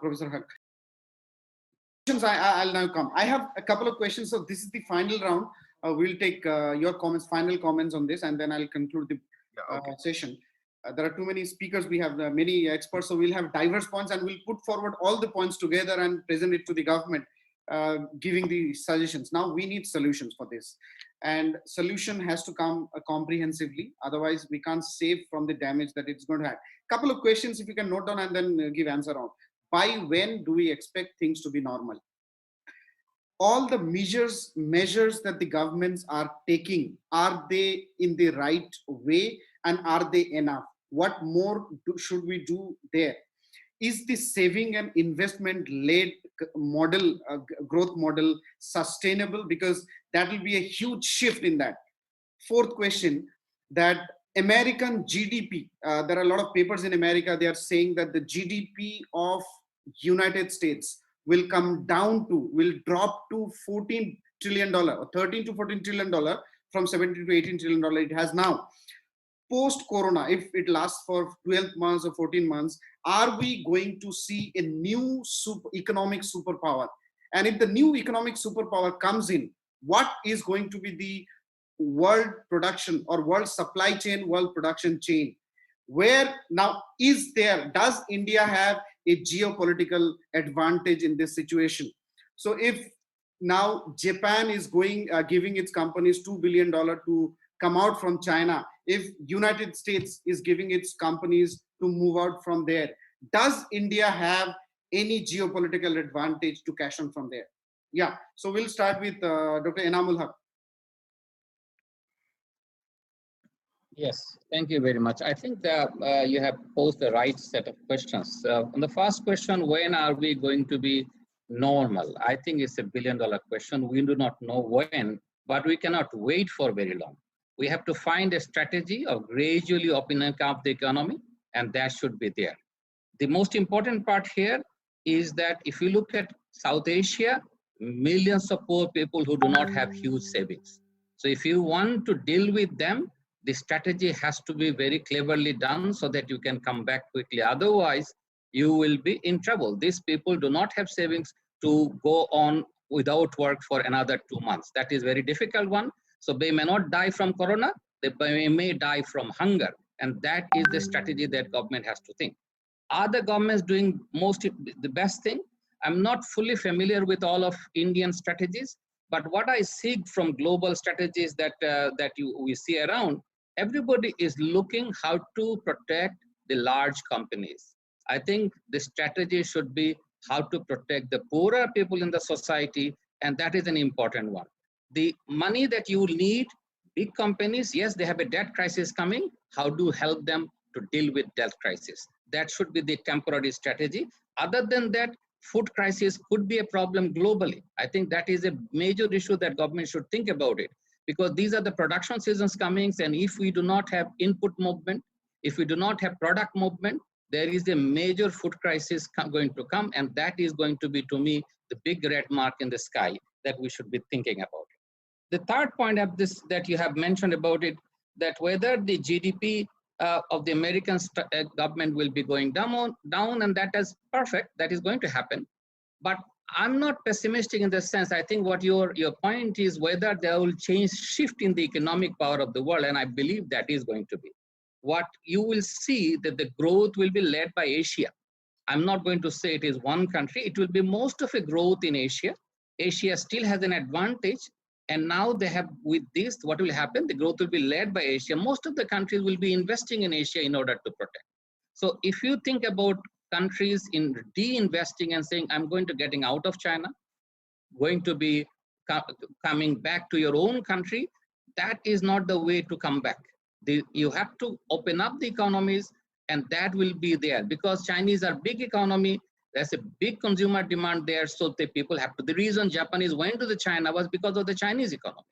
Professor Haq. I'll now come. I have a couple of questions. So this is the final round. We'll take your comments, final comments on this, and then I'll conclude the session. There are too many speakers. We have many experts, so we'll have diverse points, and we'll put forward all the points together and present it to the government, giving the suggestions. Now we need solutions for this, and solution has to come comprehensively. Otherwise, we can't save from the damage that it's going to have. Couple of questions, if you can note down and then give answer on. By when do we expect things to be normal? All the measures that the governments are taking, are they in the right way, and are they enough? What more should we do there? Is the saving and investment led model, growth model, sustainable? Because that will be a huge shift in that. Fourth question, that American GDP, there are a lot of papers in America, they are saying that the GDP of United States will come down to, will drop to $14 trillion or $13 to $14 trillion from $17 to $18 trillion it has now. Post-corona, if it lasts for 12 months or 14 months, are we going to see a new economic superpower? And if the new economic superpower comes in, what is going to be the world production or world supply chain, world production chain? Where now does India have a geopolitical advantage in this situation? So if now Japan is giving its companies $2 billion to come out from China, if United States is giving its companies to move out from there, does India have any geopolitical advantage to cash on from there? Yeah, so we'll start with Dr. Enamul Haq. Yes, thank you very much. I think that you have posed the right set of questions. On the first question, when are we going to be normal? I think it's $1 billion question. We do not know when, but we cannot wait for very long. We have to find a strategy of gradually opening up the economy, and that should be there. The most important part here is that if you look at South Asia, millions of poor people who do not have huge savings. So if you want to deal with them, the strategy has to be very cleverly done so that you can come back quickly. Otherwise, you will be in trouble. These people do not have savings to go on without work for another 2 months. That is a very difficult one. So they may not die from corona, they may die from hunger. And that is the strategy that government has to think. Are the governments doing the best thing? I'm not fully familiar with all of Indian strategies, but what I see from global strategies that we see around, everybody is looking how to protect the large companies. I think the strategy should be how to protect the poorer people in the society, and that is an important one. The money that you need, big companies, yes, they have a debt crisis coming. How do you help them to deal with debt crisis? That should be the temporary strategy. Other than that, food crisis could be a problem globally. I think that is a major issue that government should think about it, because these are the production seasons coming, and if we do not have input movement, if we do not have product movement, there is a major food crisis going to come, and that is going to be, to me, the big red mark in the sky that we should be thinking about it. The third point of this that you have mentioned about it, that whether the GDP of the American government will be going down, and that is perfect, that is going to happen. But I'm not pessimistic in the sense, I think what your point is whether there will shift in the economic power of the world, and I believe that is going to be. What you will see that the growth will be led by Asia. I'm not going to say it is one country, it will be most of a growth in Asia. Asia still has an advantage, and now they have, with this, what will happen? The growth will be led by Asia. Most of the countries will be investing in Asia in order to protect. So if you think about countries in de-investing and saying, I'm going to getting out of China, going to be coming back to your own country, that is not the way to come back. You have to open up the economies, and that will be there, because Chinese are big economy. There's a big consumer demand there, so the people have to. The reason Japanese went to the China was because of the Chinese economy.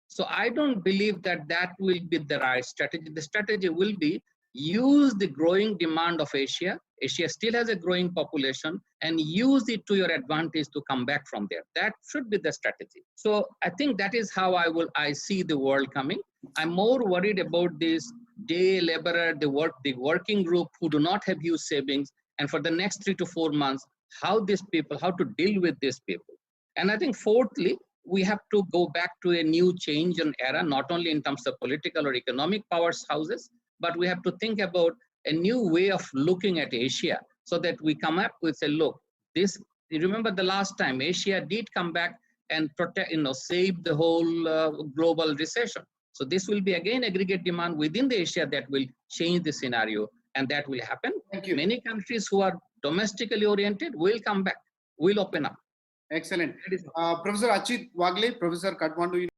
So I don't believe that that will be the right strategy. The strategy will be use the growing demand of Asia. Asia still has a growing population, and use it to your advantage to come back from there. That should be the strategy. So I think that is how I see the world coming. I'm more worried about this day laborer, the working group who do not have huge savings, and for the next 3 to 4 months, how these people, how to deal with these people. And I think fourthly, we have to go back to a new change in era, not only in terms of political or economic powerhouses, but we have to think about a new way of looking at Asia, so that we come up with a look. This, you remember the last time Asia did come back and protect, save the whole global recession. So this will be again aggregate demand within the Asia that will change the scenario, and that will happen. Thank you. Many countries who are domestically oriented will come back, will open up. Excellent. Professor Achit Wagle, Professor, Kathmandu